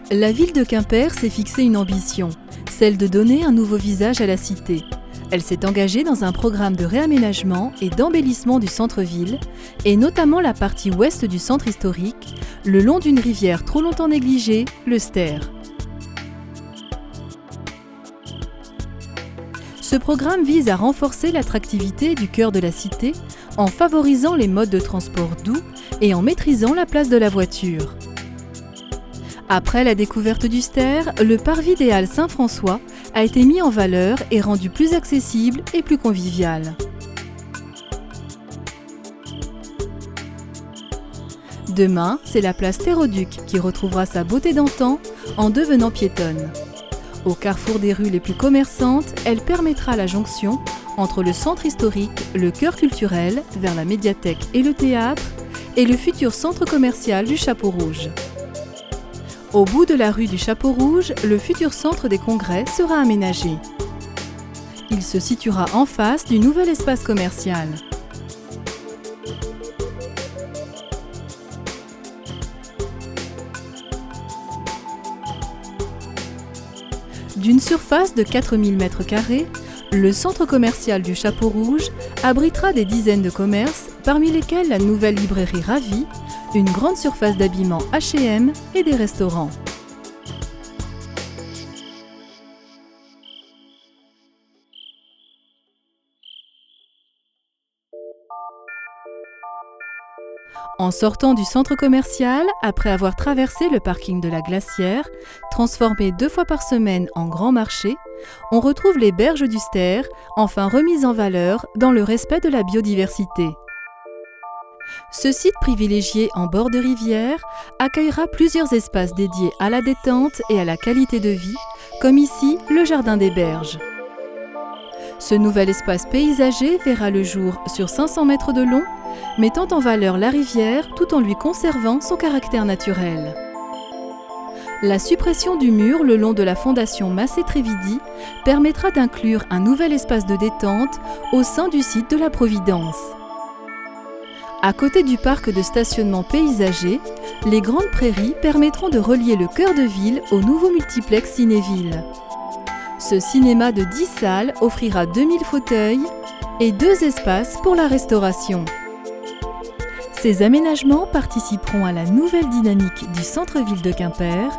La ville de Quimper s'est fixé une ambition, celle de donner un nouveau visage à la cité. Elle s'est engagée dans un programme de réaménagement et d'embellissement du centre-ville, et notamment la partie ouest du centre historique, le long d'une rivière trop longtemps négligée, le Ster. Ce programme vise à renforcer l'attractivité du cœur de la cité en favorisant les modes de transport doux et en maîtrisant la place de la voiture. Après la découverte du Ster, le parvis des Halles Saint-François a été mis en valeur et rendu plus accessible et plus convivial. Demain, c'est la place Terre-au-Duc qui retrouvera sa beauté d'antan en devenant piétonne. Au carrefour des rues les plus commerçantes, elle permettra la jonction entre le centre historique, le cœur culturel, vers la médiathèque et le théâtre, et le futur centre commercial du Chapeau Rouge. Au bout de la rue du Chapeau Rouge, le futur centre des congrès sera aménagé. Il se situera en face du nouvel espace commercial. D'une surface de 4000 m², le centre commercial du Chapeau Rouge abritera des dizaines de commerces, parmi lesquels la nouvelle librairie Ravi, une grande surface d'habillement H&M et des restaurants. En sortant du centre commercial, après avoir traversé le parking de la Glacière, transformé 2 fois par semaine en grand marché, on retrouve les berges du Ster, enfin remises en valeur dans le respect de la biodiversité. Ce site privilégié en bord de rivière accueillera plusieurs espaces dédiés à la détente et à la qualité de vie, comme ici le Jardin des Berges. Ce nouvel espace paysager verra le jour sur 500 mètres de long, mettant en valeur la rivière tout en lui conservant son caractère naturel. La suppression du mur le long de la fondation Massé-Trévidi permettra d'inclure un nouvel espace de détente au sein du site de la Providence. À côté du parc de stationnement paysager, les grandes prairies permettront de relier le cœur de ville au nouveau multiplex Cinéville. Ce cinéma de 10 salles offrira 2000 fauteuils et 2 espaces pour la restauration. Ces aménagements participeront à la nouvelle dynamique du centre-ville de Quimper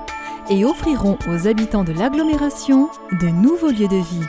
et offriront aux habitants de l'agglomération de nouveaux lieux de vie.